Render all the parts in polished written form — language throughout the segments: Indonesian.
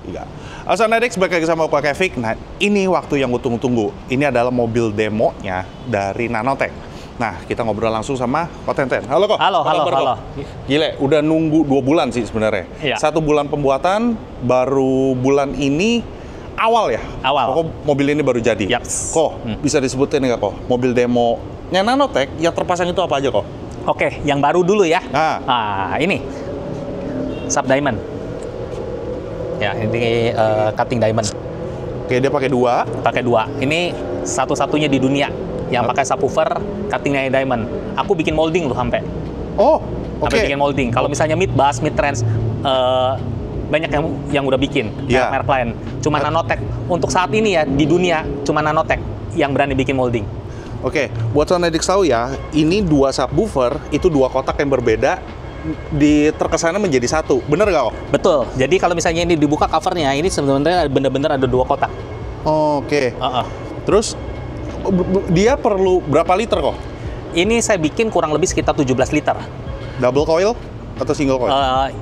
Iya. Sonadex, balik lagi sama Pak Kevik. Nah, ini waktu yang gue tunggu-tunggu. Ini adalah mobil demonya dari Nanotech. Nah, kita ngobrol langsung sama Ko Tenten. Halo Ko. Halo. Gile, udah nunggu 2 bulan sih sebenarnya. Iya. 1 bulan pembuatan, baru bulan ini awal ya? Awal. Kok mobil ini baru jadi? Yaps. Ko, bisa disebutin nggak Ko? Mobil demonya Nanotech yang terpasang itu apa aja Ko? Oke, yang baru dulu ya. Nah. Ini Sub Diamond. Ya, ini cutting diamond. Oke, dia pakai 2. Pakai 2. Ini satu-satunya di dunia yang pakai subwoofer cutting diamond. Aku bikin molding loh sampai. Oh, Sampai bikin molding. Kalau misalnya mid bass, mid trance, banyak yang udah bikin merek lain. Cuma Nanotech untuk saat ini ya di dunia cuma Nanotech yang berani bikin molding. Oke, buat Sonadex tahu ya, ini 2 subwoofer itu 2 kotak yang berbeda terkesannya menjadi 1. Bener nggak Ko? Betul. Jadi kalau misalnya ini dibuka covernya, ini sebenarnya bener-bener ada 2 kotak. Oke. Terus dia perlu berapa liter Ko? Ini saya bikin kurang lebih sekitar 17 liter. Double coil atau single coil?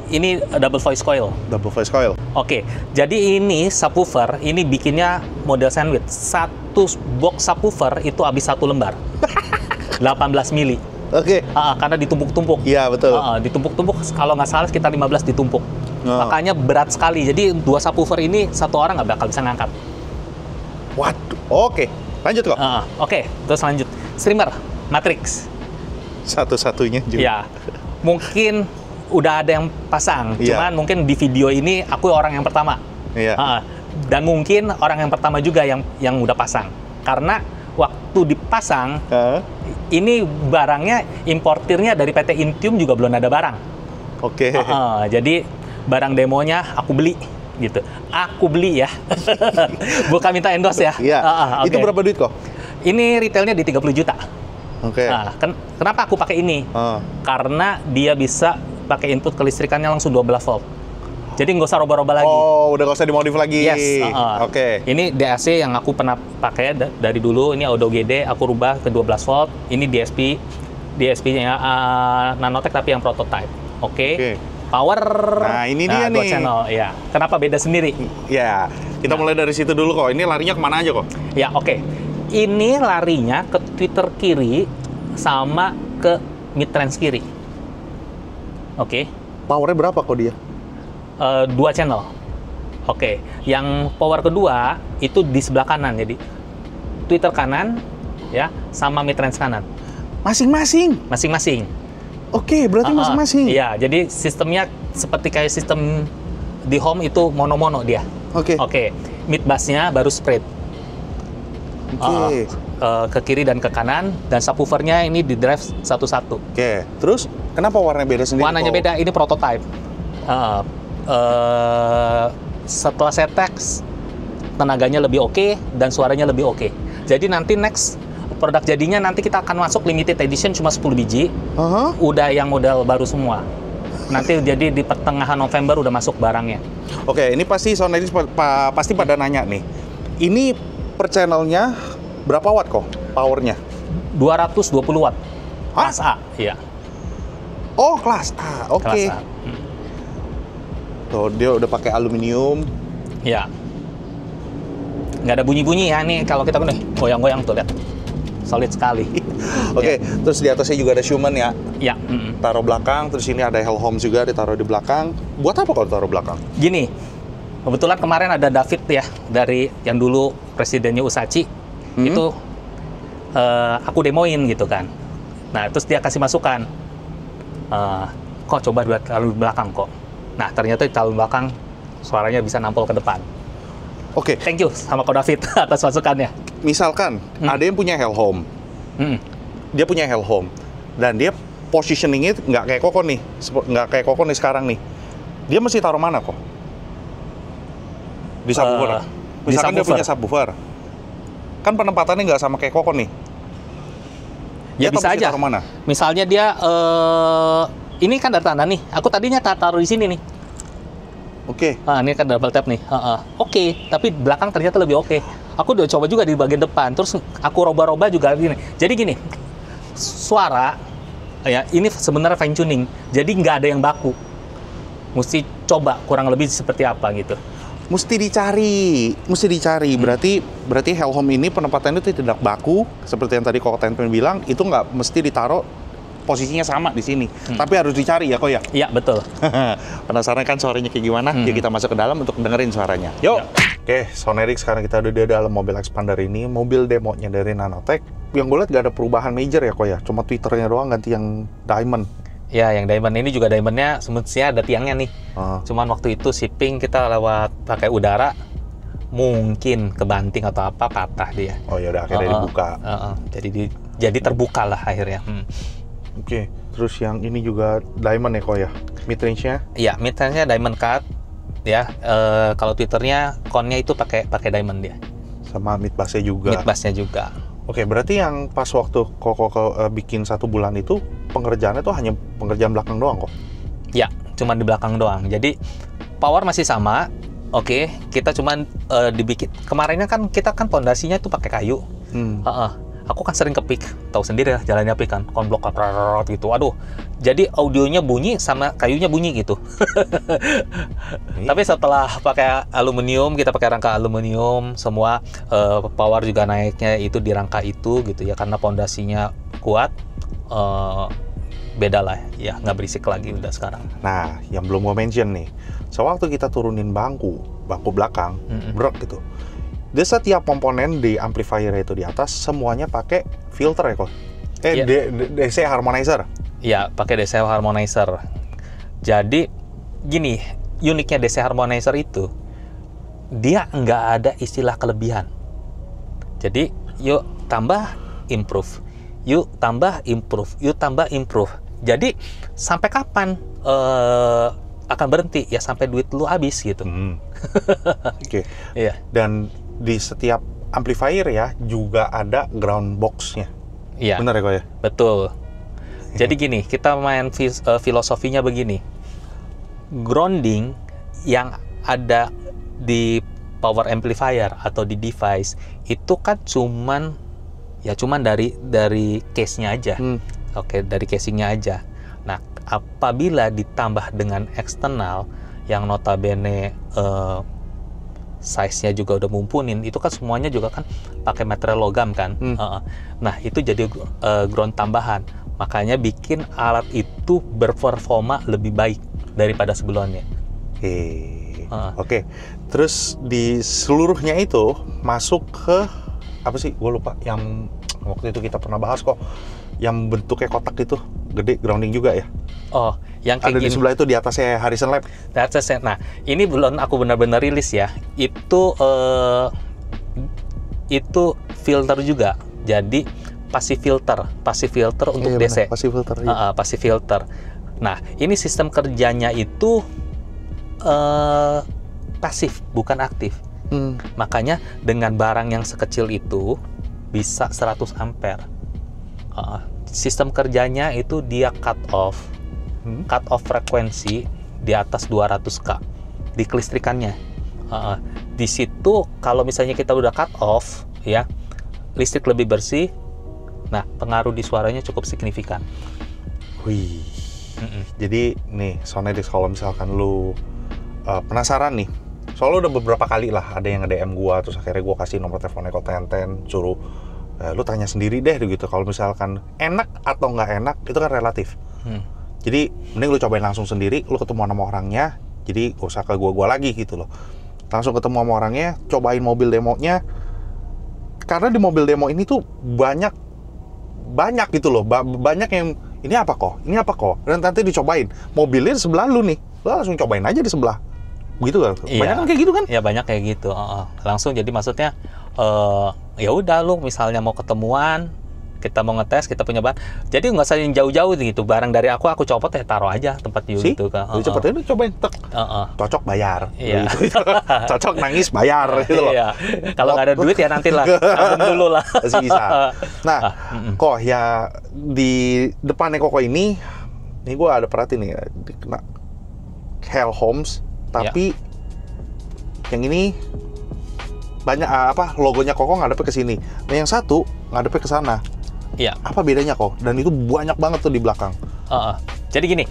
Ini double voice coil. Double voice coil. Oke, jadi ini subwoofer, ini bikinnya model sandwich. 1 box subwoofer itu habis 1 lembar. 18 mili. Oke. Karena ditumpuk-tumpuk. Iya, betul. Ditumpuk-tumpuk, kalau nggak salah sekitar 15 ditumpuk. Makanya berat sekali. Jadi 2 subwoofer ini 1 orang nggak bakal bisa ngangkat. Waduh. Oke. Lanjut Ko. Oke, terus lanjut. Streamer, Matrix. Satu-satunya juga. Ya, mungkin udah ada yang pasang. Cuman mungkin di video ini aku orang yang pertama. Iya. Dan mungkin orang yang pertama juga yang udah pasang. Karena waktu dipasang, ini barangnya importirnya dari PT Intium juga belum ada barang. Oke. Jadi barang demonya aku beli gitu. Aku beli ya. Bukan minta endorse ya. Iya. Itu berapa duit Ko? Ini retailnya di 30 juta. Oke. Kenapa aku pakai ini? Karena dia bisa pakai input kelistrikannya langsung 12 volt. Jadi nggak usah roba-roba lagi. Oh, udah nggak usah dimodif lagi. Yes. Oke. Ini DAC yang aku pernah pakai dari dulu. Ini Audio GD, aku rubah ke 12 volt. Ini DSP-nya Nanotech tapi yang prototype. Oke. Power. Nah, ini dia nih. 2 channel. Ya. Kenapa beda sendiri? Ya, kita mulai dari situ dulu Ko. Ini larinya kemana aja Ko? Ya, oke. Ini larinya ke tweeter kiri sama ke mid trance kiri. Oke. Powernya berapa Ko dia? 2 channel. Oke. Yang power kedua itu di sebelah kanan. Jadi tweeter kanan ya sama mid trance kanan. Masing-masing. Masing-masing. Oke, berarti masing-masing. Iya, jadi sistemnya seperti kayak sistem di home itu mono-mono dia. Oke. Mid bass-nya baru spread. Ke kiri dan ke kanan, dan subwoofernya ini di drive satu-satu. Oke. Terus kenapa warnanya beda sendiri? Warnanya beda, ini prototype. Setelah saya teks, tenaganya lebih oke dan suaranya lebih oke. Jadi nanti next produk jadinya nanti kita akan masuk limited edition cuma 10 biji. Udah yang model baru semua. Nanti jadi di pertengahan November udah masuk barangnya. Oke, ini pasti Sonadex pasti pada nanya nih. Ini per channelnya berapa watt kok powernya? 220 watt. Kelas A, iya. Oh, kelas A. Oke. Tuh, dia udah pakai aluminium. Iya. Nggak ada bunyi-bunyi ya nih kalau kita goyang-goyang tuh, lihat. Solid sekali. Oke, terus di atasnya juga ada Schumann ya? Iya. Taruh belakang, terus ini ada Hellholm juga ditaruh di belakang. Buat apa kalau ditaruh belakang? Gini, kebetulan kemarin ada David ya, dari yang dulu presidennya Usachi. Itu aku demoin gitu kan. Nah, terus dia kasih masukan. Kok coba taruh di belakang kok. Nah, ternyata di taruh belakang suaranya bisa nampol ke depan. Oke. Thank you sama Ko David atas masukannya. Misalkan ada yang punya Hellholm. Dia punya Hellholm. Dan dia positioningnya nggak kayak Koko nih. Nggak kayak Koko nih sekarang nih. Dia mesti taruh mana kok? Di subwoofer. Misalkan dia punya subwoofer. Kan penempatannya nggak sama kayak Koko nih. Ya bisa aja. Taruh mana? Misalnya dia ini kan dari tanda nih. Aku tadinya taruh di sini nih. Oke. Ini kan double tap nih. Oke, tapi belakang ternyata lebih oke. Aku udah coba juga di bagian depan. Terus aku roba-roba juga gini. Jadi gini, suara ya ini sebenarnya fine tuning. Jadi nggak ada yang baku. Mesti coba kurang lebih seperti apa gitu. Mesti dicari. Berarti Helm ini penempatannya itu tidak baku, seperti yang tadi Koko Tenpen bilang, itu nggak mesti ditaruh posisinya sama di sini. Tapi harus dicari ya, Kok ya? Iya, betul. Penasaran kan suaranya kayak gimana? Yuk kita masuk ke dalam untuk dengerin suaranya. Yuk! Oke, Sonerik, sekarang kita udah di dalam mobil Expander ini, mobil demonya dari Nanotech. Yang gue lihat gak ada perubahan major ya, Kok ya? Cuma Twitternya doang ganti yang Diamond. Ya, yang Diamond ini juga Diamondnya semestinya ada tiangnya nih. Cuman waktu itu shipping kita lewat pakai udara, mungkin kebanting atau apa, patah dia. Oh ya udah, akhirnya dibuka. Jadi terbuka lah akhirnya. Oke, terus yang ini juga Diamond ya, Kok ya? Mid-range-nya? Iya, mid-range-nya Diamond Cut. Ya, kalau Twitternya konnya itu pakai Diamond dia. Sama mid-bass-nya juga. Mid-bass-nya juga. Oke, berarti yang pas waktu Koko bikin 1 bulan itu, pengerjaannya tuh hanya pengerjaan belakang doang, Kok? Ya, cuma di belakang doang. Jadi, power masih sama. Oke, kita cuman dibikin. Kemarinnya kan kita kan pondasinya tuh pakai kayu. Aku kan sering kepik, tahu sendiri lah jalannya pik kan, konblok gitu. Aduh, jadi audionya bunyi sama kayunya bunyi gitu. Tapi setelah pakai aluminium, kita pakai rangka aluminium, semua power juga naiknya itu di rangka itu gitu ya, karena pondasinya kuat. Beda lah ya, nggak berisik lagi udah sekarang. Nah, yang belum gue mention nih, sewaktu kita turunin bangku belakang, brek gitu. Dia setiap komponen di amplifier itu di atas semuanya pakai filter ya, Kok? DC harmonizer. Iya, pakai DC harmonizer. Jadi gini, uniknya DC harmonizer itu dia nggak ada istilah kelebihan. Jadi yuk tambah improve, yuk tambah improve, yuk tambah improve. Jadi sampai kapan akan berhenti? Ya sampai duit lu habis gitu. Oke. Iya. Dan di setiap amplifier ya juga ada ground box-nya. Iya. Bener ya, Kok ya? Betul. Jadi gini, kita main filosofinya begini. Grounding yang ada di power amplifier atau di device itu kan cuman dari case-nya aja. Oke, dari casing-nya aja. Nah, apabila ditambah dengan eksternal yang notabene size-nya juga udah mumpunin, itu kan semuanya juga kan pakai material logam kan. Nah, itu jadi ground tambahan. Makanya bikin alat itu berperforma lebih baik daripada sebelumnya. Oke. Terus di seluruhnya itu masuk ke apa sih? Gue lupa. Yang waktu itu kita pernah bahas kok. Yang bentuknya kotak itu gede, grounding juga ya. Oh, yang kayak ada di sebelah itu di atasnya Harrison Lab. Nah, ini belum aku benar-benar rilis ya. Itu filter juga. Jadi passive filter untuk DC. Passive filter. Passive filter. Nah, ini sistem kerjanya itu pasif, bukan aktif. Makanya dengan barang yang sekecil itu bisa 100 ampere. Sistem kerjanya itu dia cut off frekuensi di atas 200K di kelistrikannya. Di situ kalau misalnya kita udah cut off ya, listrik lebih bersih. Nah, pengaruh di suaranya cukup signifikan. Wih. Jadi nih Sonedix, kalau misalkan lu penasaran nih, soalnya udah beberapa kali lah ada yang nge-DM gua, terus akhirnya gua kasih nomor teleponnya Kok Tenten, suruh lu tanya sendiri deh gitu. Kalau misalkan enak atau nggak enak itu kan relatif. Jadi mending lu cobain langsung sendiri, lu ketemu sama orangnya, jadi gak usah ke gua lagi gitu loh. Langsung ketemu sama orangnya, cobain mobil demonya. Karena di mobil demo ini tuh banyak gitu loh, banyak yang ini apa kok, dan nanti dicobain mobilnya di sebelah lu nih, lu langsung cobain aja di sebelah, gitu kan? Banyak kan kayak gitu kan? Iya, banyak kayak gitu. Langsung, jadi maksudnya ya udah, lu misalnya mau ketemuan, kita mau ngetes, kita punya bahan, jadi nggak usah yang jauh-jauh gitu, barang dari aku copot ya taruh aja tempat gitu kan. Cepet aja cobain, cocok bayar, cocok nangis bayar gitu loh. Kalau nggak ada duit ya nanti lah, tabung dulu lah. Masih bisa. Nah, kok ya di depannya Koko ini gue ada perhatiin nih, kena Helms, tapi yang ini banyak logonya Koko ngadepnya ke sini. Nah, yang satu ngadepnya ke sana. Iya. Apa bedanya kok? Dan itu banyak banget tuh di belakang. Jadi gini,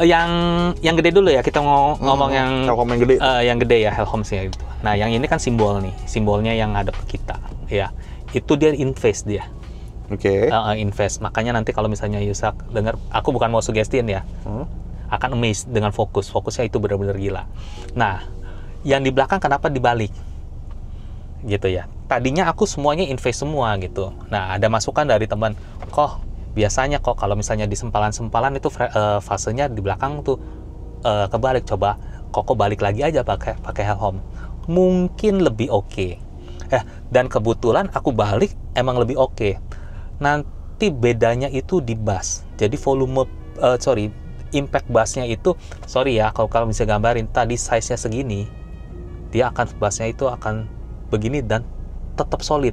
Yang gede dulu ya, kita ngomong yang Telkom yang gede. yang gede ya, Hellhomes ya itu. Nah, yang ini kan simbol nih, simbolnya yang ada ke kita, ya. Itu dia invest dia. Oke. Invest. Makanya nanti kalau misalnya Yusak dengar, aku bukan mau sugestiin ya, akan amazed dengan fokusnya itu benar-benar gila. Nah, yang di belakang kenapa dibalik? Gitu ya. Tadinya aku semuanya invest semua gitu. Nah, ada masukan dari teman, kok biasanya kok kalau misalnya di sempalan-sempalan itu fasenya di belakang tuh kebalik. Coba kok balik lagi aja pakai Hellhomes. Mungkin lebih oke. Dan kebetulan aku balik emang lebih oke. Nanti bedanya itu di bass. Jadi impact bassnya itu, sorry ya kalau bisa gambarin, tadi size-nya segini, dia akan bassnya itu akan begini dan tetap solid.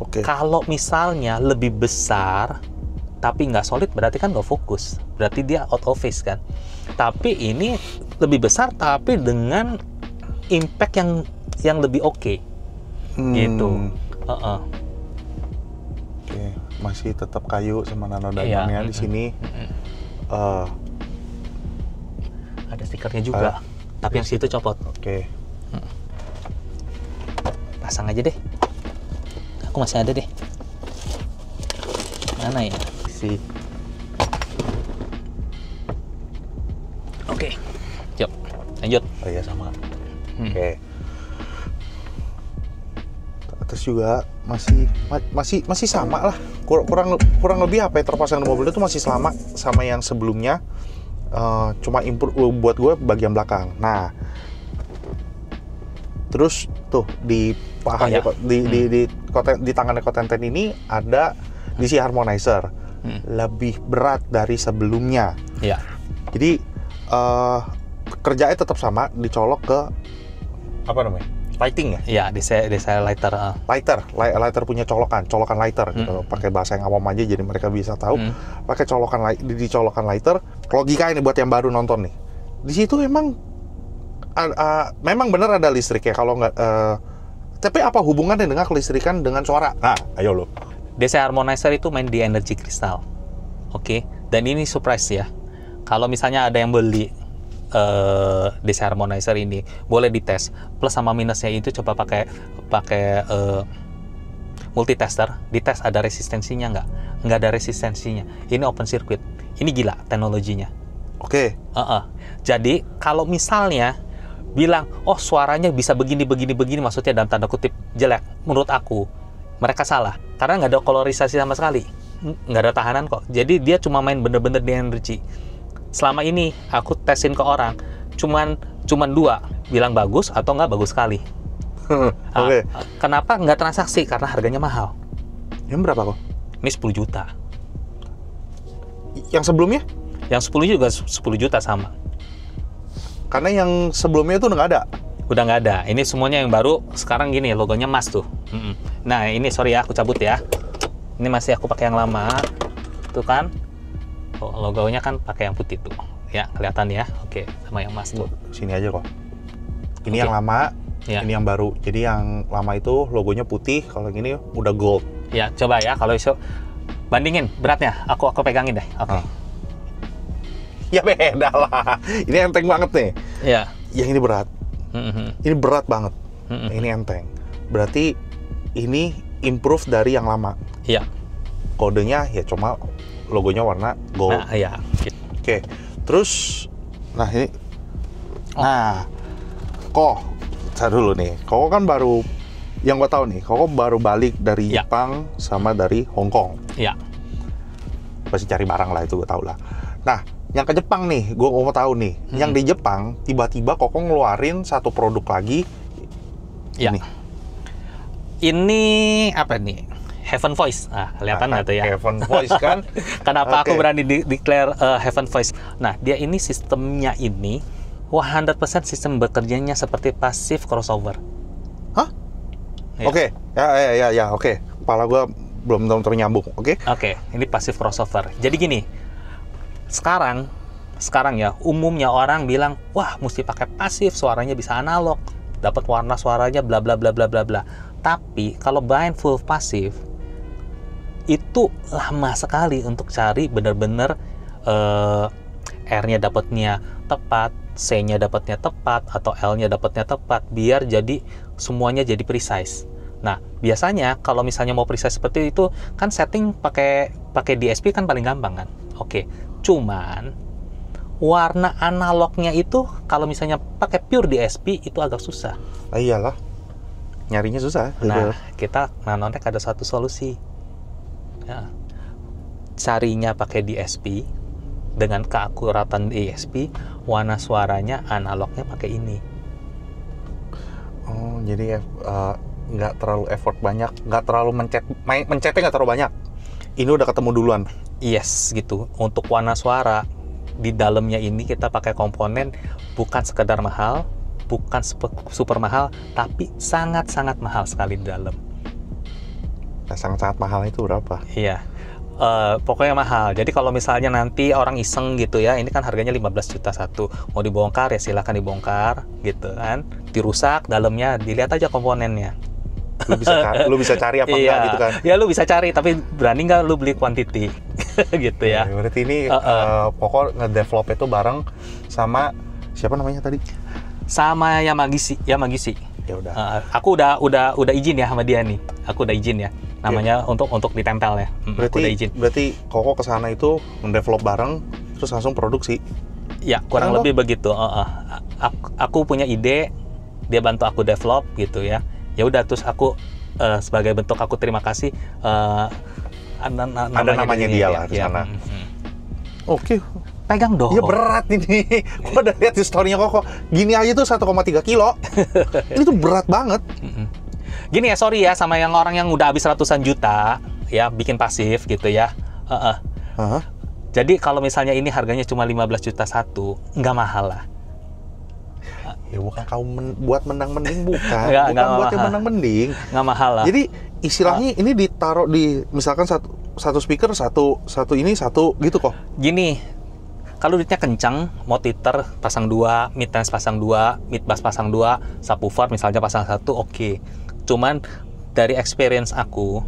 Oke. Kalau misalnya lebih besar tapi nggak solid, berarti kan nggak fokus, berarti dia out of phase kan. Tapi ini lebih besar tapi dengan impact yang lebih oke. Gitu. Oke, masih tetap kayu sama nano diamondnya di sini. Ada stikernya juga, tapi yang situ copot. Oke. Pasang aja deh. Aku masih ada deh. Mana ya? Oke. Yuk, lanjut. Oh iya sama. Oke. Atas juga masih sama lah. Kurang lebih apa yang terpasang di mobil itu masih sama yang sebelumnya. Cuma improve buat gue bagian belakang. Nah, terus tuh di paha di tangannya Cotenten ini ada DC harmonizer lebih berat dari sebelumnya. Iya. Jadi kerjanya tetap sama, dicolok ke apa namanya? Lighting ya? Iya, DC lighter. Lighter punya colokan lighter gitu. Pakai bahasa yang awam aja jadi mereka bisa tahu. Pakai dicolokan lighter. Logika ini buat yang baru nonton nih. Di situ memang benar ada listrik ya, kalau nggak. Tapi apa hubungannya dengan kelistrikan dengan suara? Nah, ayo lo. DC harmonizer itu main di energi kristal. Oke. Dan ini surprise ya. Kalau misalnya ada yang beli DC harmonizer ini, boleh dites plus sama minusnya itu. Coba pakai multitester, dites ada resistensinya nggak ada resistensinya. Ini open circuit, ini gila teknologinya. Oke. Jadi kalau misalnya bilang suaranya bisa begini, maksudnya dalam tanda kutip jelek, menurut aku mereka salah, karena nggak ada kolorisasi sama sekali, nggak ada tahanan kok. Jadi dia cuma main bener-bener di energi. Selama ini aku tesin ke orang, cuman 2 bilang bagus atau nggak bagus sekali. Oke. Kenapa nggak transaksi? Karena harganya mahal. Yang berapa kok? Ini 10 juta. Yang sebelumnya? Yang 10 juga 10 juta sama. Karena yang sebelumnya itu udah nggak ada. Udah nggak ada. Ini semuanya yang baru. Sekarang gini, logonya emas tuh. Nah ini sorry ya, aku cabut ya. Ini masih aku pakai yang lama. Tuh kan. Logonya kan pakai yang putih tuh. Ya, kelihatan ya. Oke, sama yang emas tuh. Sini aja kok. Ini yang lama, ini yang baru. Jadi yang lama itu logonya putih, kalau yang ini udah gold. Ya, coba ya kalau iso bandingin beratnya. Aku pegangin deh. Oke. Ya beda lah. Ini enteng banget nih. Iya. Yang ini berat. Ini berat banget. Ini enteng. Berarti ini improve dari yang lama. Iya. Kodenya ya cuma logonya warna gold. Nah, iya. Oke. Terus nah ini. Nah, saya dulu nih. Koko kan baru, yang gue tahu nih, Koko baru balik dari Jepang sama dari Hong Kong. Iya. Pasti cari barang lah, itu gue tahu lah. Nah, yang ke Jepang nih, gue mau tahu nih. Yang di Jepang, tiba-tiba Koko ngeluarin satu produk lagi. Iya. Ini apa nih? Heaven Voice. Nah, kelihatan nggak tuh ya? Heaven Voice kan? Kenapa aku berani declare Heaven Voice? Nah, dia ini sistemnya ini 100% sistem bekerjanya seperti passive crossover. Hah? Ya. Oke. Ya, oke. Kepala gue belum ternyambung, oke? Oke, ini passive crossover. Jadi gini, sekarang ya umumnya orang bilang, wah mesti pakai pasif, suaranya bisa analog, dapat warna suaranya bla bla bla bla bla bla. Tapi kalau main full pasif itu lama sekali untuk cari bener-bener R-nya dapatnya tepat, C-nya dapatnya tepat, atau L-nya dapatnya tepat, biar jadi semuanya jadi precise. Nah, biasanya kalau misalnya mau precise seperti itu, kan setting pakai DSP kan paling gampang kan. Oke, cuman warna analognya itu kalau misalnya pakai pure DSP itu agak susah. Iyalah, nyarinya susah. Nah, kita Nanotek ada satu solusi. Ya, carinya pakai DSP dengan keakuratan DSP, warna suaranya analognya pakai ini. Oh, jadi nggak terlalu effort banyak, nggak terlalu mencetnya nggak terlalu banyak. Ini udah ketemu duluan. Yes, gitu. Untuk warna suara di dalamnya ini kita pakai komponen bukan sekedar mahal, bukan super mahal, tapi sangat-sangat mahal sekali di dalam. Nah, sangat-sangat mahal itu berapa? Iya. Pokoknya mahal. Jadi kalau misalnya nanti orang iseng gitu ya, ini kan harganya 15 juta satu. Mau dibongkar ya silahkan dibongkar gitu kan. Dirusak dalamnya, dilihat aja komponennya. Lu bisa cari apa enggak gitu kan? Ya lu bisa cari, tapi berani nggak lu beli quantity gitu ya. Berarti ini pokok ngedevelop itu bareng sama siapa namanya tadi? Sama Yamagishi. Ya udah. Aku udah izin ya sama dia nih. Aku udah izin ya. Namanya untuk ditempel ya. Aku udah izin. Berarti Koko kesana itu mendevelop bareng terus langsung produksi. Ya, kurang lebih begitu. Aku punya ide, dia bantu aku develop gitu ya. Ya udah, terus aku sebagai bentuk aku terima kasih ada namanya dia lah di sana. Oke. Pegang dong. Ya berat ini. Gua udah lihat di story-nya Koko. Gini aja tuh 1,3 kilo. Ini tuh berat banget. Gini ya, sorry ya sama yang orang yang udah habis ratusan juta ya bikin pasif gitu ya. Jadi kalau misalnya ini harganya cuma 15 juta satu, nggak mahal lah. Ya bukan kamu buat menang mending, bukan Nggak buat mahal. yang menang mending. Nggak mahal lah. Jadi istilahnya ini ditaruh di misalkan satu speaker satu gitu kok. Gini, kalau duitnya kencang, mau tweeter pasang 2, mid tense pasang 2, mid bass pasang 2, subwoofer misalnya pasang 1, oke. Cuman dari experience aku,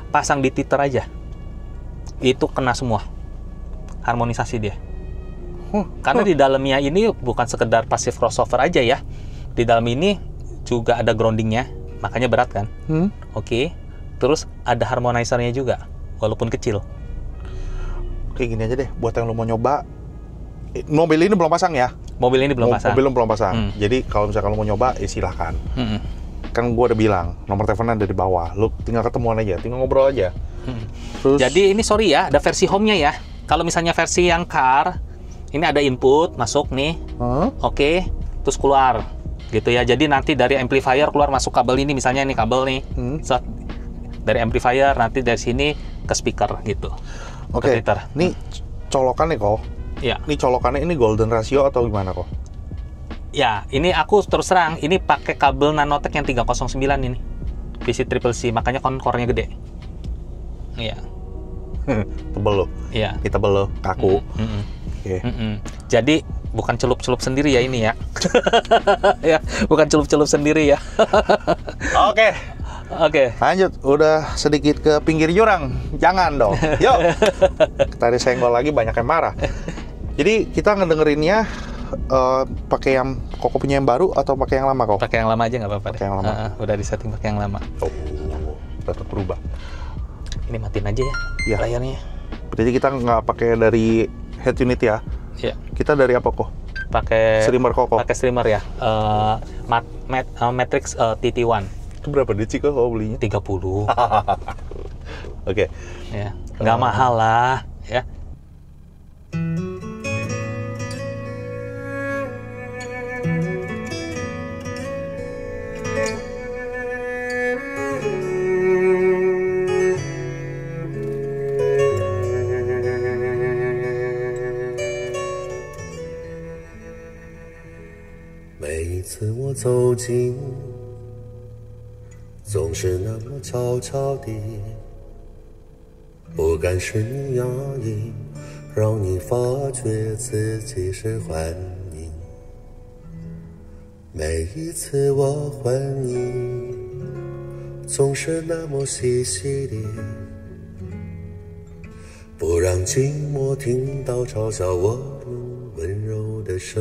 pasang di tweeter aja, itu kena semua harmonisasi dia. Karena di dalamnya ini bukan sekedar passive crossover aja ya. Di dalam ini juga ada groundingnya, makanya berat kan. Oke. Terus ada harmonizernya juga, walaupun kecil. Kayak gini aja deh, buat yang lo mau nyoba. Mobil ini belum pasang ya? Mobil ini belum pasang. Mobil belum pasang. Jadi kalau misalkan lo mau nyoba, ya silahkan. Kan gue udah bilang, nomor teleponnya ada di bawah. Lo tinggal ketemuan aja, tinggal ngobrol aja. Terus, jadi ini sorry ya, ada versi home-nya ya. Kalau misalnya versi yang car, ini ada input masuk nih, oke, terus keluar, gitu ya. Jadi nanti dari amplifier keluar masuk kabel ini, misalnya ini kabel nih, dari amplifier nanti dari sini ke speaker gitu. Oke. Ini colokan nih kok. Ya. Ini colokannya ini golden ratio atau gimana kok? Ya, ini aku terus terang, ini pakai kabel Nanotek yang 309 ini, PC triple C, makanya core-nya gede. Iya. Tebel loh. Iya. Ini tebel loh, kaku. Okay. Jadi bukan celup-celup sendiri ya ini ya. Ya, bukan celup-celup sendiri ya. Oke. Lanjut, udah sedikit ke pinggir jurang. Jangan dong. Yuk. Tadi senggol lagi banyak yang marah. Jadi kita ngedengerinnya pakai yang Koko punya yang baru atau pakai yang lama kok? Pakai yang lama aja nggak apa-apa deh. Yang lama. Udah disetting pakai yang lama. Oh, tetap berubah. Ini matiin aja ya, layarnya. Berarti kita nggak pakai dari head unit ya? Iya. Kita dari apa kok? Pakai streamer Koko. Pakai streamer ya. Matrix TT1. Itu berapa duit sih kok belinya? 30. Oke. Ya, nggak mahal lah, ya.走近，总是那么悄悄地，不敢使你压抑，让你发觉自己是幻影。每一次我唤你，总是那么细细地，不让寂寞听到嘲笑我用温柔的声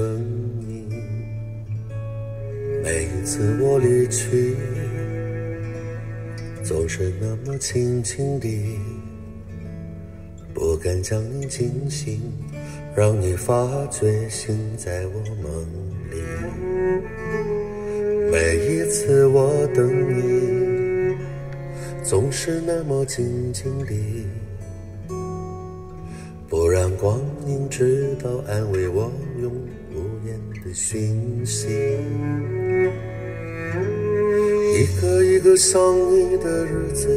音。每一次我离去，总是那么轻轻地，不敢将你惊醒，让你发觉醒在我梦里。每一次我等你，总是那么静静地，不让光阴知道安慰我用无言的讯息。一个一个想你的日子，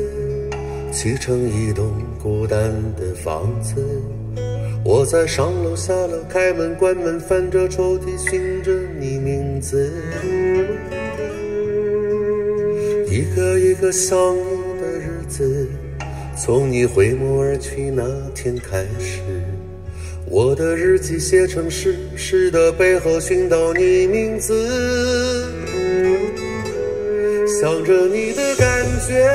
砌成一栋孤单的房子，我在上楼下楼，开门关门，翻着抽屉寻着你名字。一个一个想你的日子，从你回眸而去那天开始，我的日记写成诗，诗的背后寻到你名字。想着你的感觉，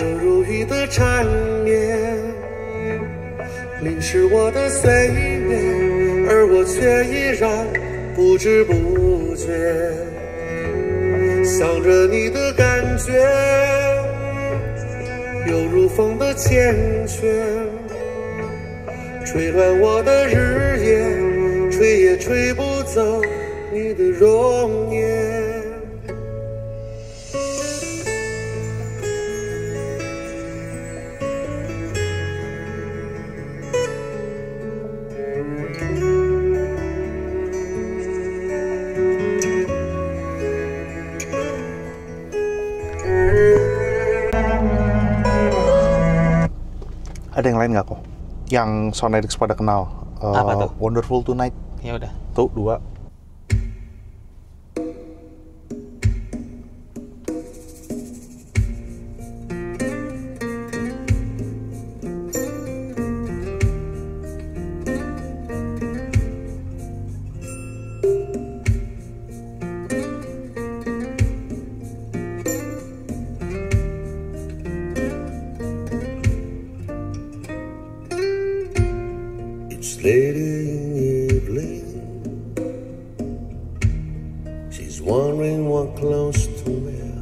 犹如雨的缠绵，淋湿我的岁月，而我却依然不知不觉。想着你的感觉，犹如风的缱绻，吹乱我的日夜，吹也吹不走你的容颜。Ada yang lain nggak kok? Yang Sonedix pada kenal. Apa tuh? Wonderful Tonight. Ya udah. Tuh 2. Late in evening, she's wondering what clothes to wear.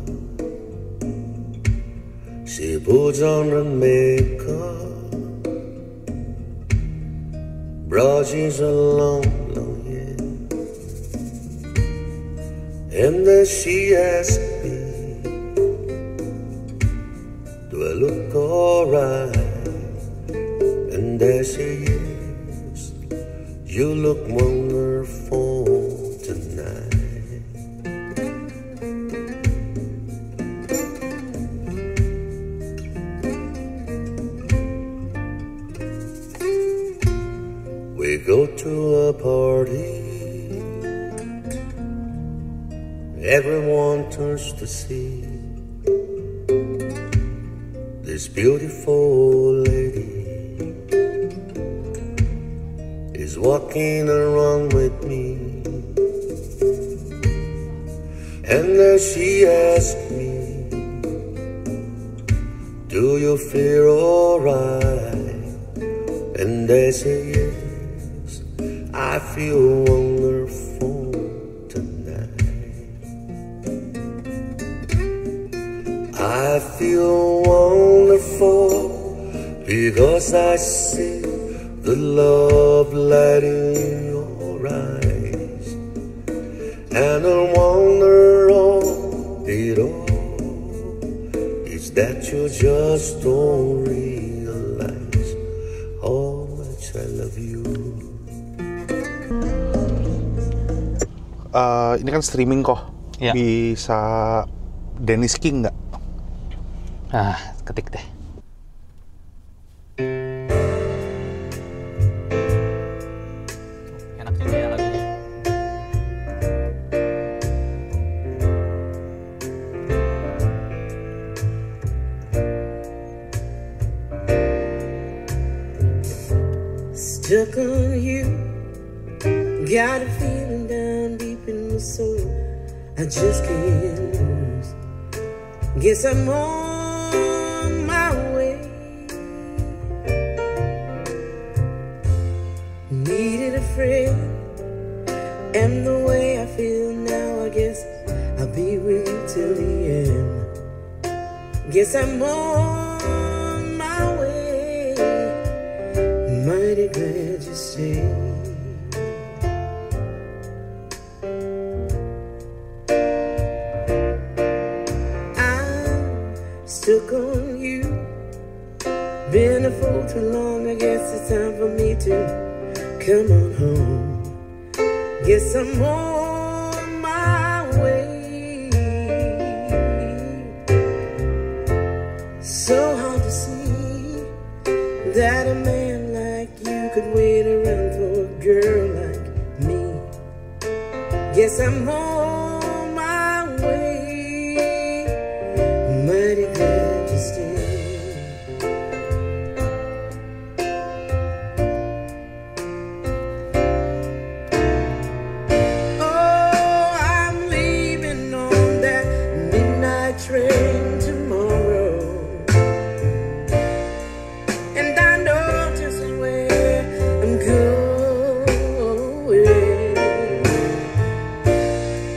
She puts on her makeup, brushes her long, long hair, and then she asks me, do I look alright? And I say yes. You look wonderful tonight. We go to a party, everyone turns to see this beautiful lady walking around with me. And then she asked me, do you feel alright? And I say yes, I feel wonderful tonight. I feel wonderful because I see the love light in your eyes, and I wonder all it all is that you just don't realize how much I love you. Ini kan streaming kok. Ya. Bisa Dennis King nggak? Ketik deh. Stuck on you, got a feeling down deep in my soul I just can't lose. Guess I'm on my way. be with you till the end. Guess I'm on my way. Mighty glad you stayed. Stuck on you. Been a fool too long. I guess it's time for me to come on home. Guess I'm on my way. So hard to see that a man like you could wait around for a girl like me. Guess I'm on my way. Mighty glad you stayed. Oh, I'm leaving on that midnight train tomorrow, and I know just where I'm going.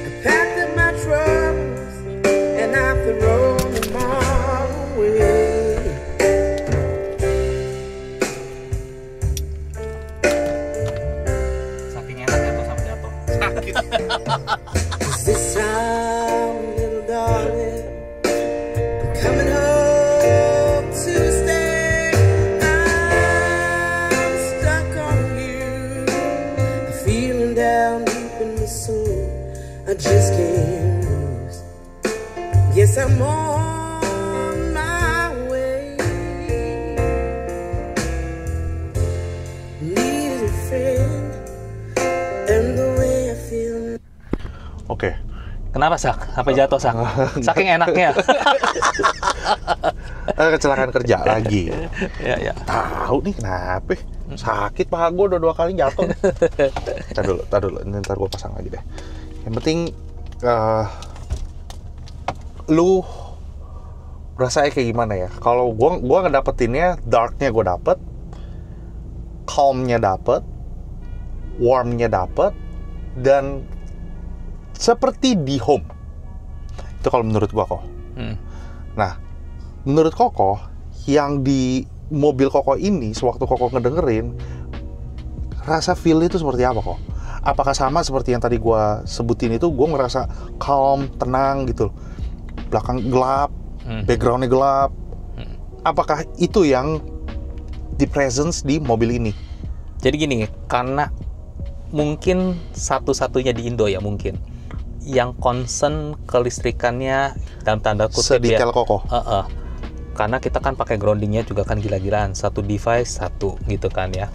I packed up my troubles and I throw them all away. Saking enaknya tuh sama jatuh. Is this time, little darling? I'm coming home to stay. I'm stuck on you. I'm feeling down deep in my soul. I just can't lose. Yes, I'm on my way. Needed a friend, and the way I feel. Oke. Kenapa Sak? Apa jatuh Sak? Saking enaknya. Kecelakaan kerja lagi. Ya. Tahu nih kenapa? Sakit paha gue udah 2 kali jatuh. Tar dulu. Ntar gue pasang lagi deh. Yang penting lu rasanya kayak gimana ya? Kalau gua ngedapetinnya, darknya gue dapet, calmnya dapet, warmnya dapet, dan seperti di home. Itu kalau menurut gua kok. Nah, menurut Koko, yang di mobil Koko ini, sewaktu Koko ngedengerin, rasa feel itu seperti apa kok? Apakah sama seperti yang tadi gua sebutin itu, gua ngerasa calm, tenang gitu. Belakang gelap, backgroundnya gelap. Apakah itu yang di presence di mobil ini? Jadi gini, karena mungkin satu-satunya di Indo ya mungkin yang concern kelistrikannya dalam tanda kutip sedetail Koko. Karena kita kan pakai groundingnya juga kan gila-gilaan, satu device satu gitu kan ya.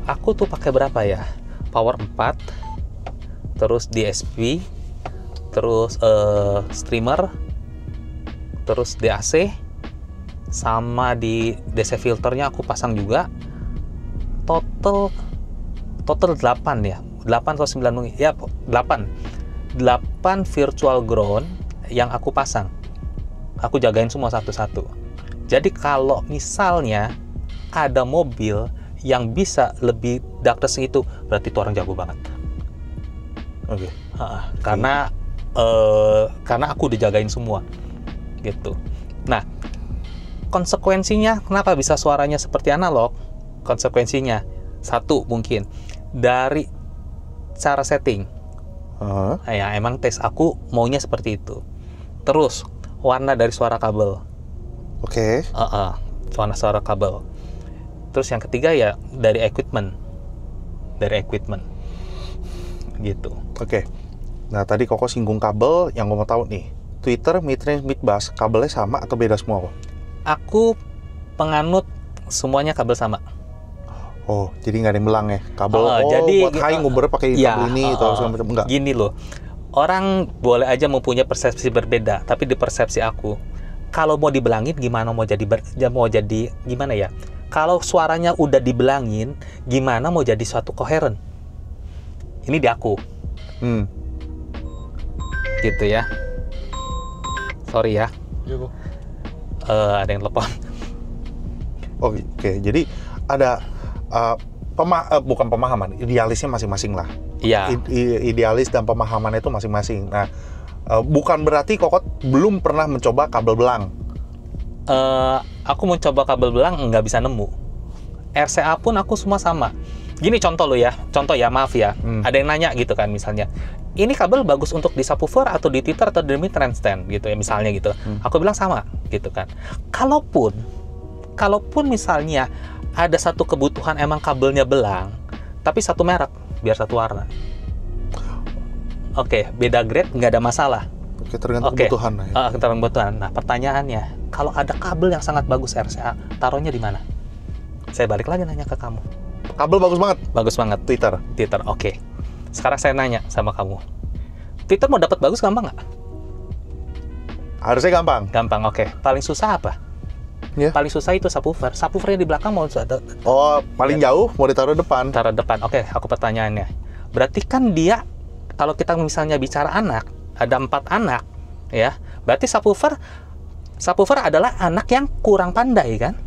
Aku tuh pakai berapa ya? Power 4, terus DSP, terus streamer, terus DAC, sama di DC filternya aku pasang juga. Total 8 ya, 8 atau 9 mungkin ya, 8 virtual ground yang aku pasang. Aku jagain semua satu-satu. Jadi kalau misalnya ada mobil yang bisa lebih darkness itu, berarti itu orang jago banget. Oke. Karena aku dijagain semua gitu. Nah, konsekuensinya kenapa bisa suaranya seperti analog? Konsekuensinya satu mungkin dari cara setting. Ya emang tes aku maunya seperti itu. Terus warna dari suara kabel. Oke. Warna suara kabel. Terus yang ketiga ya dari equipment. Gitu. Oke. Nah, tadi Koko singgung kabel, yang gue mau tahu nih. Twitter, mid-range, mid-bass, kabelnya sama atau beda semua kok? Aku penganut semuanya kabel sama. Oh, jadi nggak ada yang belang ya? Kabel, jadi, buat high nguber pakai kabel ini atau segala macam, enggak? Gini loh, orang boleh aja mempunyai persepsi berbeda, tapi di persepsi aku, kalau mau dibelangin gimana mau jadi gimana ya? Kalau suaranya udah dibelangin, gimana mau jadi suatu koheren? Ini di aku. Gitu ya. Sorry ya. Ada yang telepon. Oke, jadi ada bukan pemahaman, idealisnya masing-masing lah. Iya. Idealis dan pemahamannya itu masing-masing. Nah, Bukan berarti Kokot belum pernah mencoba kabel belang. Aku mau coba kabel belang nggak bisa nemu. RCA pun aku semua sama. Gini contoh maaf ya. Ada yang nanya gitu kan misalnya, ini kabel bagus untuk di subwoofer atau di tweeter atau di mid-range stand gitu ya misalnya gitu. Aku bilang sama gitu kan. Kalaupun misalnya ada satu kebutuhan emang kabelnya belang, tapi satu merek biar satu warna. Oke, beda grade nggak ada masalah. Oke, tergantung kebutuhan. Tergantung kebutuhan. Nah, pertanyaannya, kalau ada kabel yang sangat bagus RCA, taruhnya di mana? Saya balik lagi nanya ke kamu. Kabel bagus banget. Bagus banget. Tweeter. Oke. Sekarang saya nanya sama kamu. Tweeter mau dapat bagus gampang nggak? Harusnya gampang. Gampang, oke. Paling susah apa? Ya. Paling susah itu subwoofer. Subwoofernya di belakang mau ada. Paling jauh mau ditaruh depan. Taruh depan. Oke, aku pertanyaannya. Berarti kan dia, kalau kita misalnya bicara anak, ada 4 anak, ya. Berarti subwoofer adalah anak yang kurang pandai kan?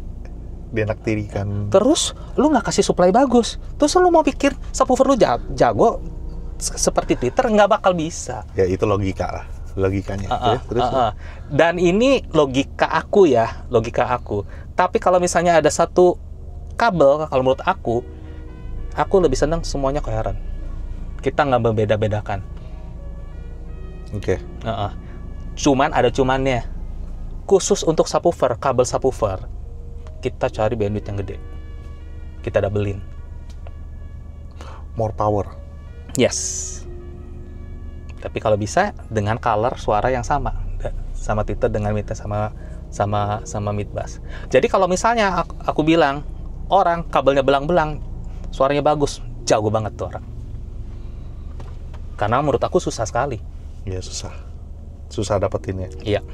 Dienaktirikan. Terus lu nggak kasih supply bagus. Terus lu mau pikir subwoofer lu jago seperti tweeter, nggak bakal bisa. Ya itu logikanya. Terus. Dan ini logika aku. Tapi kalau misalnya ada satu kabel, kalau menurut aku lebih senang semuanya koheren. Kita nggak membeda-bedakan. Oke. Cuman ada cumannya. Khusus untuk subwoofer, kabel subwoofer, kita cari bandwidth yang gede. Kita doublein. More power. Yes. Tapi kalau bisa dengan color suara yang sama tweeter dengan mid sama mid bass. Jadi kalau misalnya aku bilang orang kabelnya belang-belang, suaranya bagus, jago banget tuh orang. Karena menurut aku susah sekali. Iya, susah dapetinnya. Iya.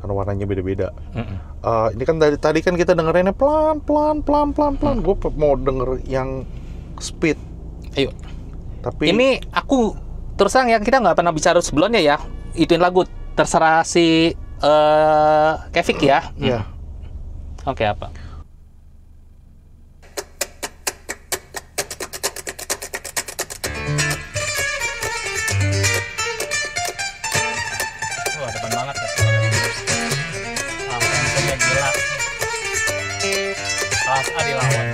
Karena warnanya beda-beda. Ini kan tadi kan kita dengerinnya pelan. Gue mau denger yang speed. Ayo. Tapi ini aku terus terang yang kita nggak pernah bicara sebelumnya ya. Ituin lagu terserah si Kevik ya. Iya. Oke, apa? Wah, depan banget ya. Tensinya gila. Kelas A dilawan.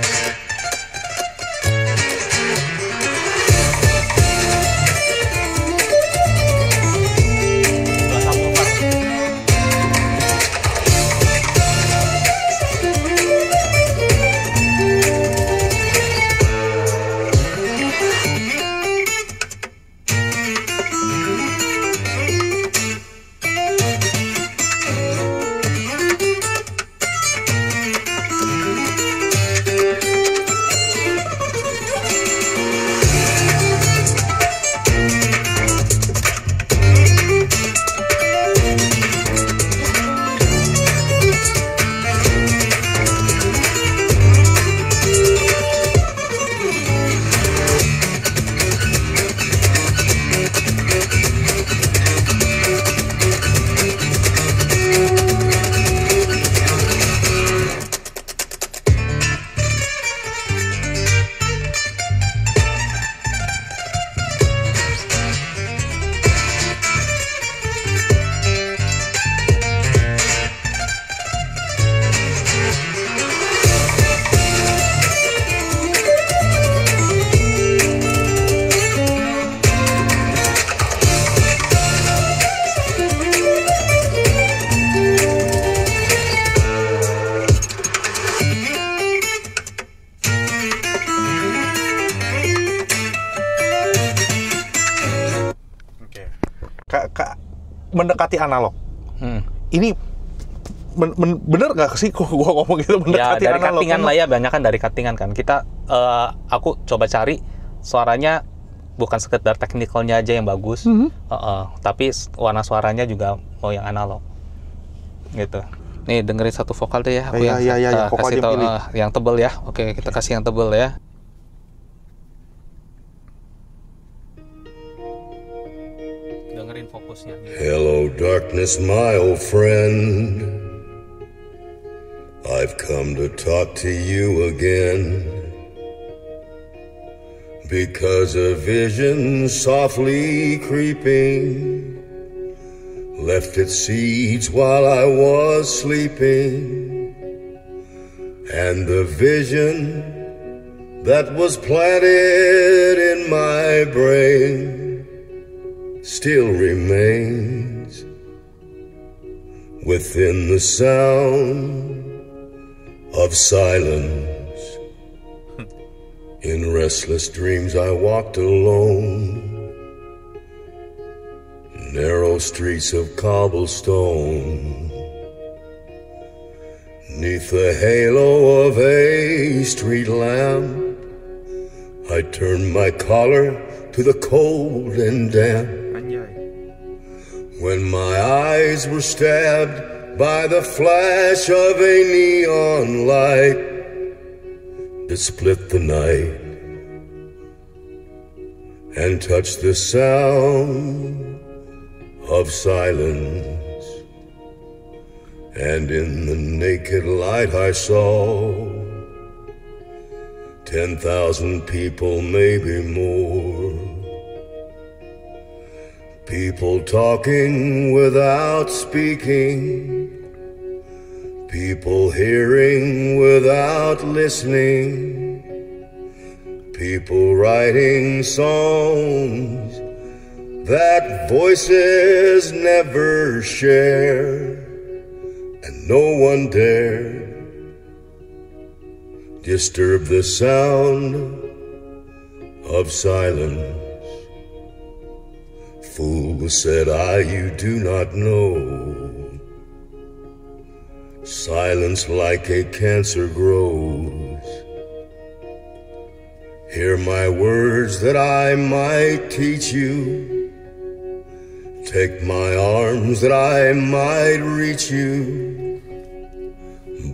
Mendekati analog. Ini bener nggak sih kok gua ngomong gitu mendekati ya, dari analog? cuttingan lah ya, banyak kan dari cuttingan kan. Kita aku coba cari suaranya bukan sekedar teknikalnya aja yang bagus, tapi warna suaranya juga mau yang analog. Gitu. Nih dengerin satu vokal deh ya. Aku kasih tau yang tebel ya. Oke, kita kasih yang tebel ya. Dengerin fokusnya. Hello darkness, my old friend. I've come to talk to you again. Because a vision softly creeping left its seeds while I was sleeping, and the vision that was planted in my brain still remains within the sound of silence. In restless dreams I walked alone, narrow streets of cobblestone. 'Neath the halo of a street lamp, I turned my collar to the cold and damp. When my eyes were stabbed by the flash of a neon light that split the night and touched the sound of silence, and in the naked light I saw 10,000 people, maybe more. People talking without speaking, people hearing without listening, people writing songs that voices never share, and no one dare disturb the sound of silence. Fool, said I, you do not know. Silence like a cancer grows. Hear my words that I might teach you. Take my arms that I might reach you.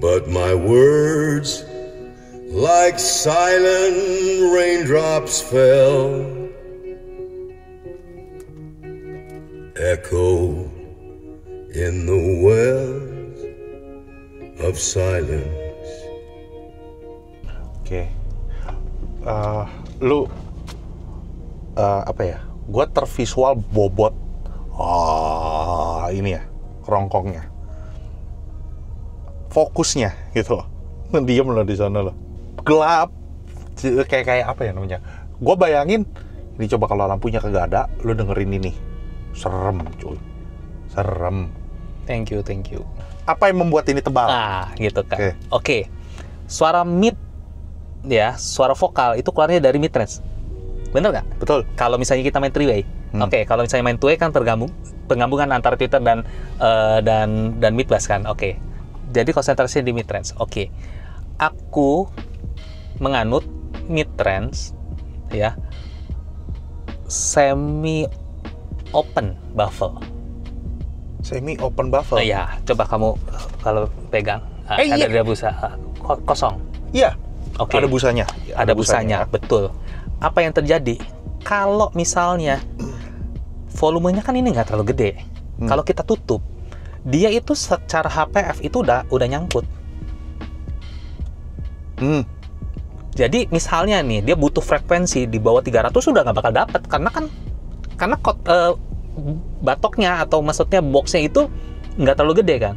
But my words, like silent raindrops fell, echo in the wells of silence. Oke. Lu apa ya? Gua tervisual bobot. Ini ya, kerongkongnya. Fokusnya gitu loh. Diam loh di sana loh. Gelap. Kayak apa ya namanya? Gua bayangin ini, coba kalau lampunya kagak ada, lu dengerin ini. Serem, cuy. Serem. Thank you. Apa yang membuat ini tebal? Gitu kan. Oke. Suara mid, ya, suara vokal itu keluarnya dari mid range. Bener nggak? Betul. Kalau misalnya kita main three-way. Oke, kalau misalnya main two-way kan penggabungan antara tweeter dan mid bass kan. Oke. Jadi konsentrasinya di mid range. Oke. Aku menganut mid range, ya, semi open buffle. Semi open buffle. Iya, coba kamu kalau pegang ada busa kosong. Iya. Oke. Ada busanya. Ada busanya, betul. Apa yang terjadi? Kalau misalnya volumenya kan ini nggak terlalu gede. Kalau kita tutup, dia itu secara HPF itu udah nyangkut. Jadi misalnya nih, dia butuh frekuensi di bawah 300 sudah nggak bakal dapat karena batoknya atau maksudnya boxnya itu nggak terlalu gede kan.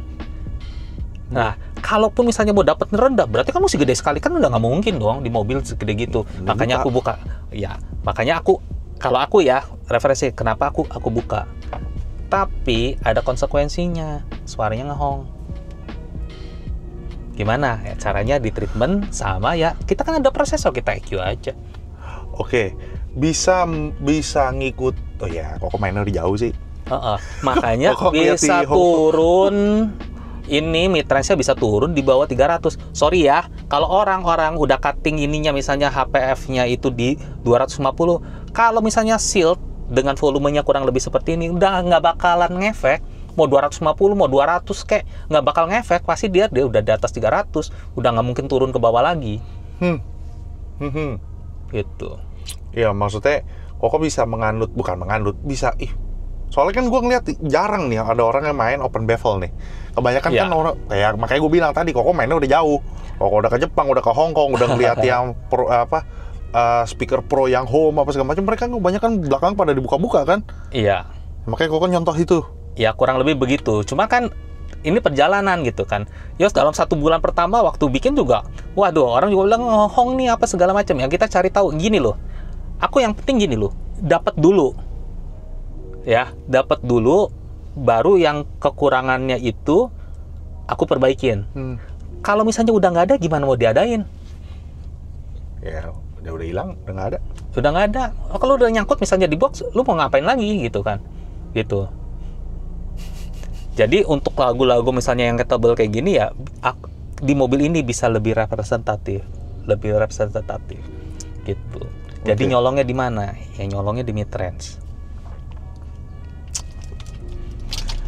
Nah, kalaupun misalnya mau dapat rendah, berarti kan mesti gede sekali, kan udah nggak mungkin dong di mobil segede gitu. Makanya aku buka. Ya, makanya kalau aku ya referensi kenapa aku buka. Tapi ada konsekuensinya, suaranya ngehong. Gimana ya caranya di treatment? Sama ya, kita kan ada prosesor, kita EQ aja. Oke. Bisa ngikut. Oh ya, kok mainnya udah jauh sih. Makanya bisa turun. Ini mid-range-nya bisa turun di bawah 300. Sorry ya, kalau orang-orang udah cutting ininya misalnya HPF-nya itu di 250, kalau misalnya Shield dengan volumenya kurang lebih seperti ini, udah nggak bakalan ngefek. Mau 250, mau 200 kek, nggak bakal ngefek. Pasti dia udah di atas 300, udah nggak mungkin turun ke bawah lagi. Gitu. Iya, maksudnya Koko bisa bisa soalnya kan gue ngeliat jarang nih ada orang yang main open bevel nih. Kebanyakan kan orang kayak, makanya gue bilang tadi Koko mainnya udah jauh. Koko udah ke Jepang, udah ke Hong Kong, udah ngeliat yang speaker pro yang home apa segala macam, mereka kebanyakan belakang pada dibuka-buka kan. Iya. Makanya Koko nyontoh itu. Ya kurang lebih begitu. Cuma kan ini perjalanan gitu kan. Yos dalam 1 bulan pertama waktu bikin juga, waduh orang juga bilang ngehong nih apa segala macam. Yang kita cari tahu gini loh. Aku yang penting gini loh, dapat dulu. Ya, dapat dulu, baru yang kekurangannya itu aku perbaikin. Kalau misalnya udah nggak ada, gimana mau diadain? Ya, udah hilang, udah nggak ada. Udah nggak ada. Oh, kalau udah nyangkut misalnya di box, lu mau ngapain lagi gitu kan? Gitu. Jadi untuk lagu-lagu misalnya yang ketebel kayak gini ya, di mobil ini bisa lebih representatif gitu. Jadi nyolongnya di mana? Ya nyolongnya di mid-range.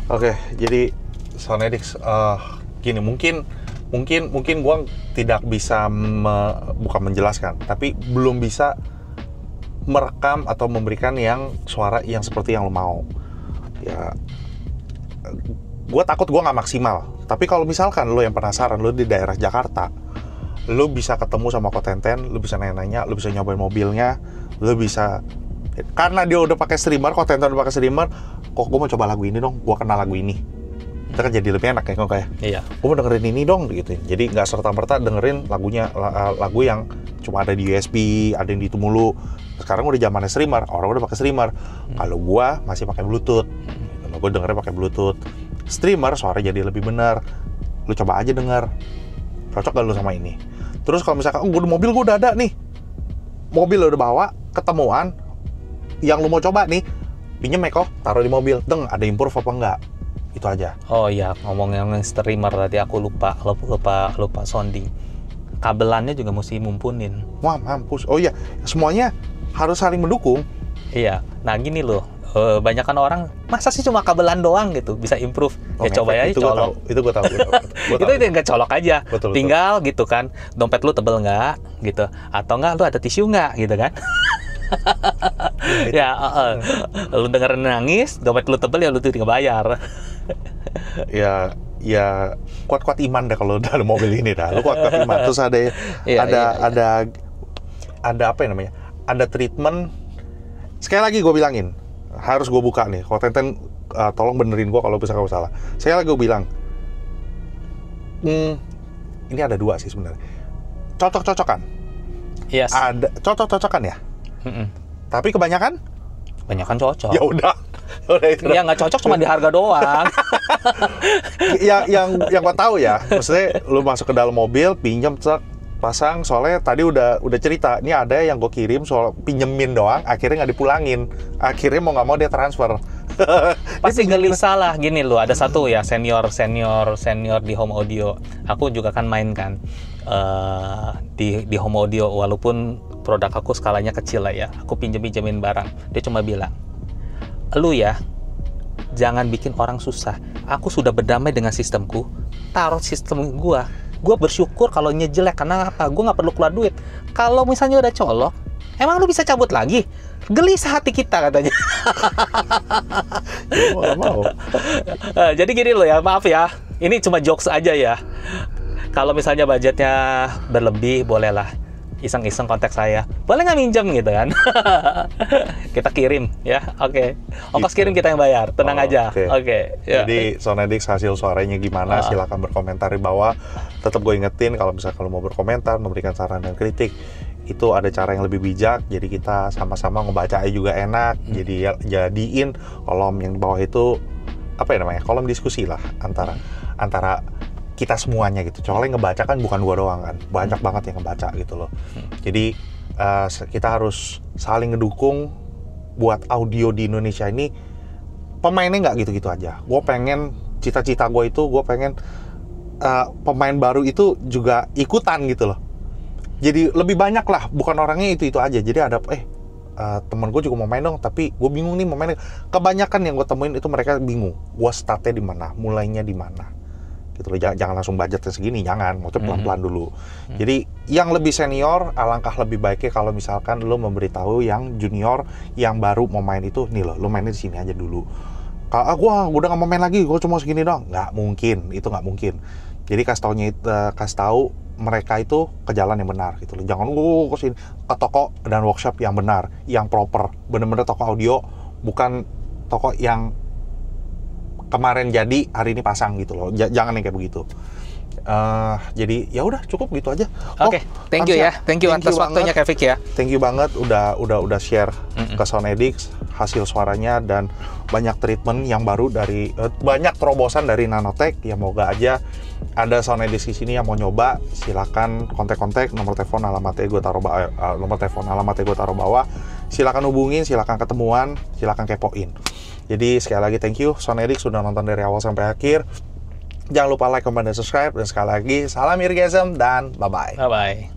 Oke, jadi Sonedix, gini mungkin gua tidak bisa bukan menjelaskan, tapi belum bisa merekam atau memberikan yang suara yang seperti yang lo mau. Ya, gue takut gue nggak maksimal. Tapi kalau misalkan lo yang penasaran, lo di daerah Jakarta, lo bisa ketemu sama Kotenten, lo bisa nanya-nanya, lo bisa nyobain mobilnya, lo bisa, karena dia udah pakai streamer, Kotenten udah pakai streamer, kok gue mau coba lagu ini dong, gue kenal lagu ini. Itu kan jadi lebih enak ya kok kayak. Iya. Gue mau dengerin ini dong gitu. Jadi nggak serta-merta dengerin lagu yang cuma ada di USB, ada yang di itu mulu. Sekarang udah zamannya streamer, orang udah pakai streamer. Kalau gue masih pakai Bluetooth. Kalau gue dengernya pakai Bluetooth. Streamer suara jadi lebih benar. Lu coba aja denger. Cocok gak lu sama ini? Terus kalau misalkan, gue di mobil gue udah ada nih. Mobil udah bawa, ketemuan. Yang lu mau coba nih, pinjem Eko, taruh di mobil. Ada improve apa enggak? Itu aja. Oh iya, ngomong yang streamer tadi aku lupa sounding. Kabelannya juga mesti mumpunin. Wah, mampus. Oh iya, semuanya harus saling mendukung. Iya. Nah, gini loh. Banyakan orang masa sih cuma kabelan doang gitu bisa improve. Ya coba aja colok. Itu gue tahu. Itu nggak colok aja. Betul. Tinggal gitu kan. Dompet lu tebel nggak gitu. Atau nggak lu ada tisu nggak gitu kan. Ya, lu dengerin nangis, dompet lu tebel ya lu tinggal bayar. ya kuat-kuat iman deh kalau dalam mobil ini dah. Lu kuat-kuat iman. Terus ada apa ya namanya? Ada treatment. Sekali lagi gue bilangin, harus gue buka nih. Kalau Tenten tolong benerin gue kalau bisa gue salah. Sekali lagi gue bilang, ini ada 2 sih sebenarnya. Cocok-cocokan. Yes. Ada cocok-cocokan ya. Tapi kebanyakan cocok. Ya udah itu. Ya nggak cocok cuma di harga doang. yang gua tahu ya, maksudnya lu masuk ke dalam mobil, pinjam, pasang, soalnya tadi udah cerita, ini ada yang gue kirim soal pinjemin doang, akhirnya nggak dipulangin, akhirnya mau nggak mau dia transfer. Pasti gelisah lah. Gini loh, ada satu ya senior di home audio. Aku juga kan main kan di home audio, walaupun produk aku skalanya kecil lah ya. Aku pinjemin barang. Dia cuma bilang, lu ya jangan bikin orang susah. Aku sudah berdamai dengan sistemku. Taruh sistem gua bersyukur kalau jelek. Karena apa? Gua nggak perlu keluar duit. Kalau misalnya udah colok, emang lu bisa cabut lagi? Gelisah hati kita katanya. Mau. Jadi gini loh ya, maaf ya. Ini cuma jokes aja ya. Kalau misalnya budgetnya berlebih, bolehlah iseng-iseng kontak saya. Boleh nggak minjem gitu kan? Kita kirim ya. Oke. Ongkos kirim kita yang bayar. Tenang aja. Oke. Ya. Jadi Sonedix hasil suaranya gimana? Silakan berkomentar di bawah. Tetap gue ingetin kalau misalnya kalau mau berkomentar, memberikan saran dan kritik, itu ada cara yang lebih bijak. Jadi kita sama-sama ngebacanya juga enak. Jadi jadiin kolom yang di bawah itu apa ya namanya? Kolom diskusi lah antara kita semuanya gitu. Soalnya ngebaca kan bukan gua doang kan, banyak banget yang ngebaca gitu loh. Jadi kita harus saling ngedukung buat audio di Indonesia ini. Pemainnya nggak gitu-gitu aja. Gue pengen, cita-cita gue itu, gue pengen pemain baru itu juga ikutan gitu loh. Jadi lebih banyak lah, bukan orangnya itu aja. Jadi ada temen gue juga mau main dong, tapi gue bingung nih mau main. Kebanyakan yang gue temuin itu mereka bingung. Gue startnya di mana, mulainya di mana. Gitu loh, jangan langsung budgetnya segini, jangan, maksudnya pelan-pelan dulu. Jadi yang lebih senior, alangkah lebih baiknya kalau misalkan lo memberitahu yang junior yang baru mau main itu, nih lo mainnya di sini aja dulu. Kalau gue udah nggak mau main lagi, gue cuma segini dong, nggak mungkin, itu nggak mungkin. Jadi kasih tahu mereka itu ke jalan yang benar gitu loh. Jangan gue kesini ke toko dan workshop yang benar, yang proper, bener-bener toko audio, bukan toko yang kemarin jadi hari ini pasang gitu loh. Jangan yang kayak begitu. Jadi ya udah cukup gitu aja. Oke, thank you ya. Thank you atas waktunya Kevik ya. Thank you banget udah share ke Sonedix hasil suaranya dan banyak treatment yang baru dari banyak terobosan dari Nanotech. Ya moga aja ada Sonedix di sini yang mau nyoba, silakan kontak-kontak, nomor telepon alamatnya gue taruh bawah. Silakan hubungin, silakan ketemuan, silakan kepoin. Jadi sekali lagi thank you Sonedix sudah nonton dari awal sampai akhir. Jangan lupa like, comment, dan subscribe. Dan sekali lagi, salam Eargasm dan bye-bye. Bye-bye.